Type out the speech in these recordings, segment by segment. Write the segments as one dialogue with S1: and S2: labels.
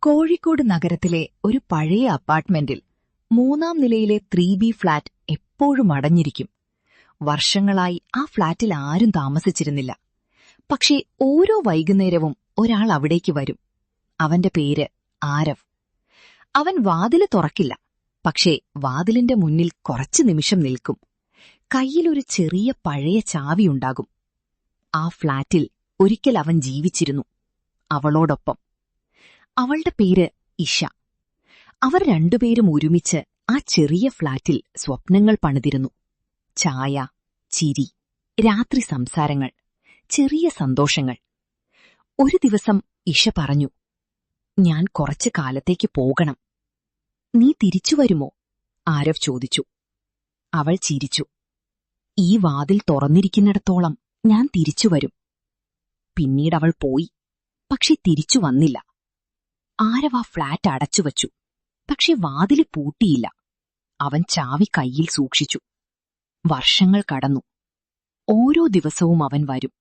S1: കോഴിക്കോട് നഗരത്തിലെ ഒരു പഴയ അപ്പാർട്ട്മെന്റിൽ 3-ാം നിലയിലെ 3B ഫ്ളാറ്റ് എപ്പോഴും അടഞ്ഞിരിക്കും. വർഷങ്ങളായി ആ ഫ്ളാറ്റിൽ ആരും താമസിച്ചിരുന്നില്ല. പക്ഷേ ഓരോ വൈകുന്നേരവും ഒരാൾ അവിടേക്ക് വരും. അവന്റെ പേര് ആരവ്. അവൻ വാതില് തുറക്കില്ല, പക്ഷേ വാതിലിന്റെ മുന്നിൽ കുറച്ചു നിമിഷം നിൽക്കും. കയ്യിലൊരു ചെറിയ പഴയ ചാവിയുണ്ടാകും. ആ ഫ്ളാറ്റിൽ ഒരിക്കൽ അവൻ ജീവിച്ചിരുന്നു, അവളോടൊപ്പം. അവളുടെ പേര് ഇഷ. അവർ രണ്ടുപേരും ഒരുമിച്ച് ആ ചെറിയ ഫ്ളാറ്റിൽ സ്വപ്നങ്ങൾ പണിതിരുന്നു. ചായ, ചിരി, രാത്രി സംസാരങ്ങൾ, ചെറിയ സന്തോഷങ്ങൾ. ഒരു ദിവസം ഇഷ പറഞ്ഞു, "ഞാൻ കുറച്ചു കാലത്തേക്ക് പോകണം. നീ തിരിച്ചു വരുമോ?" ആരവ് ചോദിച്ചു. അവൾ ചിരിച്ചു. "ഈ വാതിൽ തുറന്നിരിക്കുന്നിടത്തോളം ഞാൻ തിരിച്ചുവരും." പിന്നീടവൾ പോയി, പക്ഷെ തിരിച്ചു വന്നില്ല. ആരവ് ആ ഫ്ളാറ്റ് അടച്ചുവച്ചു, പക്ഷെ വാതില് പൂട്ടിയില്ല. അവൻ ചാവി കയ്യിൽ സൂക്ഷിച്ചു. വർഷങ്ങൾ കടന്നു. ഓരോ ദിവസവും അവൻ വരും,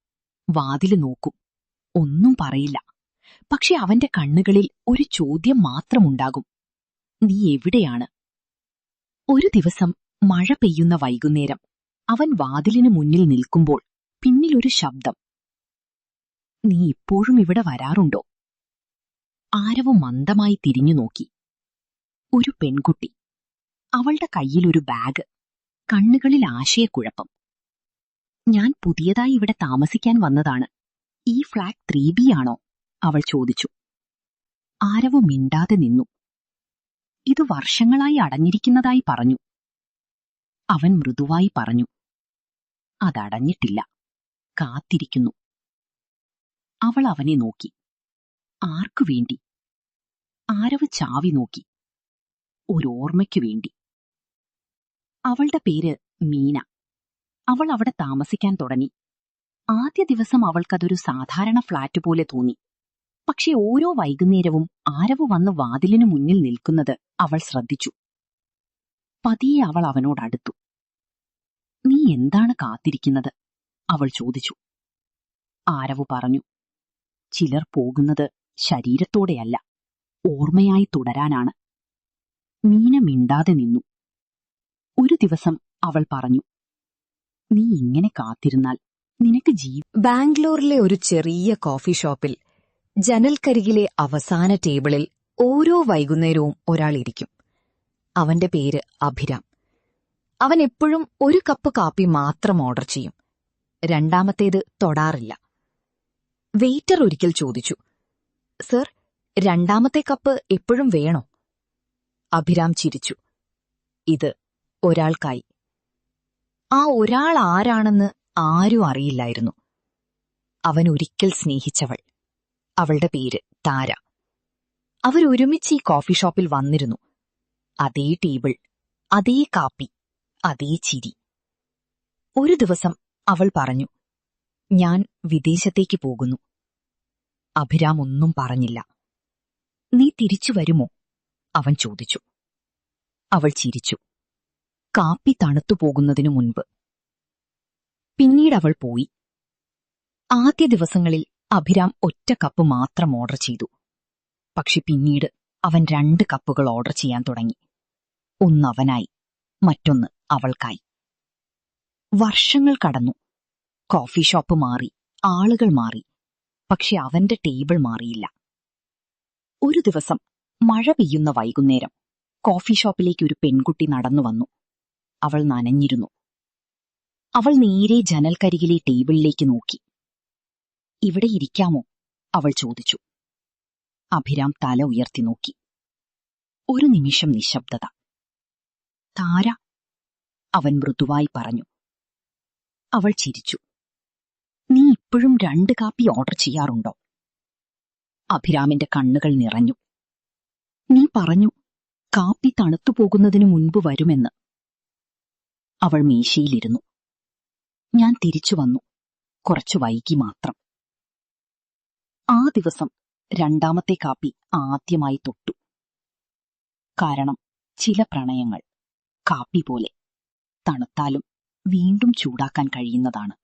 S1: വാതില് നോക്കും, ഒന്നും പറയില്ല. പക്ഷെ അവന്റെ കണ്ണുകളിൽ ഒരു ചോദ്യം മാത്രമുണ്ടാകും: "നീ എവിടെയാണ്?" ഒരു ദിവസം മഴ പെയ്യുന്ന വൈകുന്നേരം അവൻ വാതിലിനു മുന്നിൽ നിൽക്കുമ്പോൾ പിന്നിലൊരു ശബ്ദം: "നീ ഇപ്പോഴും ഇവിടെ വരാറുണ്ടോ?" ആരവ് മന്ദമായി തിരിഞ്ഞു നോക്കി. ഒരു പെൺകുട്ടി. അവളുടെ കയ്യിലൊരു ബാഗ്, കണ്ണുകളിൽ ആശയക്കുഴപ്പം. "ഞാൻ പുതിയതായി ഇവിടെ താമസിക്കാൻ വന്നതാണ്. ഈ ഫ്ളാറ്റ് 3B ആണോ?" അവൾ ചോദിച്ചു. ആരവ് മിണ്ടാതെ നിന്നു. "ഇത് വർഷങ്ങളായി അടഞ്ഞിരിക്കുന്നതായി പറഞ്ഞു." അവൻ മൃദുവായി പറഞ്ഞു, "അതടഞ്ഞിട്ടില്ല, കാത്തിരിക്കുന്നു." അവൾ അവനെ നോക്കി. ആർക്കു വേണ്ടി? ആരവ് ചാവി നോക്കി. ഒരോർമ്മയ്ക്കു വേണ്ടി. അവളുടെ പേര് മീന. അവൾ അവിടെ താമസിക്കാൻ തുടങ്ങി. ആദ്യ ദിവസം അവൾക്കതൊരു സാധാരണ ഫ്ളാറ്റ് പോലെ തോന്നി. പക്ഷെ ഓരോ വൈകുന്നേരവും ആരവ് വന്ന് വാതിലിനു മുന്നിൽ നിൽക്കുന്നത് അവൾ ശ്രദ്ധിച്ചു. പതിയെ അവൾ അവനോടടുത്തു. "നീ എന്താണ് കാത്തിരിക്കുന്നത്?" അവൾ ചോദിച്ചു. ആരവ് പറഞ്ഞു, "ചിലർ പോകുന്നത് ശരീരത്തോടെയല്ല, ഓർമ്മയായി തുടരാനാണ്." മീന മിണ്ടാതെ നിന്നു. ഒരു ദിവസം അവൾ പറഞ്ഞു, "നീ ഇങ്ങനെ കാത്തിരുന്നാൽ നിനക്ക് ബാംഗ്ലൂരിലെ ഒരു ചെറിയ കോഫി ഷോപ്പിൽ ജനൽക്കരികിലെ അവസാന ടേബിളിൽ ഓരോ വൈകുന്നേരവും ഒരാൾ ഇരിക്കും. അവന്റെ പേര് അഭിരാം. അവൻ എപ്പോഴും ഒരു കപ്പ് കാപ്പി മാത്രം ഓർഡർ ചെയ്യും, രണ്ടാമത്തേത് തൊടാറില്ല. വെയിറ്റർ ഒരിക്കൽ ചോദിച്ചു, "സർ, രണ്ടാമത്തെ കപ്പ് എപ്പോഴും വേണോ?" അഭിരാം ചിരിച്ചു. "ഇത് ഒരാൾക്കായി." ആ ഒരാൾ ആരാണെന്ന് ആരും അറിയില്ലായിരുന്നു. അവൻ ഒരിക്കൽ സ്നേഹിച്ചവൾ. അവളുടെ പേര് താര. അവരൊരുമിച്ച് ഈ കോഫി ഷോപ്പിൽ വന്നിരുന്നു. അതേ ടേബിൾ, അതേ കാപ്പി, അതേ ചിരി. ഒരു ദിവസം അവൾ പറഞ്ഞു, "ഞാൻ വിദേശത്തേക്ക് പോകുന്നു." അഭിരാം ഒന്നും പറഞ്ഞില്ല. "നീ തിരിച്ചു വരുമോ?" അവൻ ചോദിച്ചു. അവൾ ചിരിച്ചു. കാപ്പി തണുത്തുപോകുന്നതിനു മുൻപ്. പിന്നീടവൾ പോയി. ആദ്യ ദിവസങ്ങളിൽ അഭിരാം ഒറ്റ കപ്പ് മാത്രം ഓർഡർ ചെയ്തു. പക്ഷെ പിന്നീട് അവൻ 2 കപ്പുകൾ ഓർഡർ ചെയ്യാൻ തുടങ്ങി. ഒന്ന് അവനായി, മറ്റൊന്ന് അവൾക്കായി. വർഷങ്ങൾ കടന്നു. കോഫി ഷോപ്പ് മാറി, ആളുകൾ മാറി, പക്ഷെ അവന്റെ ടേബിൾ മാറിയില്ല. ഒരു ദിവസം മഴ പെയ്യുന്ന വൈകുന്നേരം കോഫി ഷോപ്പിലേക്ക് ഒരു പെൺകുട്ടി നടന്നു വന്നു. അവൾ നനഞ്ഞിരുന്നു. അവൾ നേരെ ജനൽക്കരികിലെ ടേബിളിലേക്ക് നോക്കി. "ഇവിടെ ഇരിക്കാമോ?" അവൾ ചോദിച്ചു. അഭിരാം തല ഉയർത്തി നോക്കി. ഒരു നിമിഷം നിശബ്ദത. "താര," അവൻ മൃദുവായി പറഞ്ഞു. അവൾ ചിരിച്ചു. "നീ ഇപ്പോഴും 2 കാപ്പി ഓർഡർ ചെയ്യാറുണ്ടോ?" അഭിരാമിന്റെ കണ്ണുകൾ നിറഞ്ഞു. "നീ പറഞ്ഞു കാപ്പി തണുത്തുപോകുന്നതിനു മുൻപ് വരുമെന്ന്." അവൾ മേശയിലിരുന്നു. "ഞാൻ തിരിച്ചു വന്നു, കുറച്ചു വൈകി മാത്രം." ആ ദിവസം 2ാമത്തെ കാപ്പി ആദ്യമായി തൊട്ടു. കാരണം ചില പ്രണയങ്ങൾ കാപ്പി പോലെ തണുത്താലും വീണ്ടും ചൂടാക്കാൻ കഴിയുന്നതാണ്.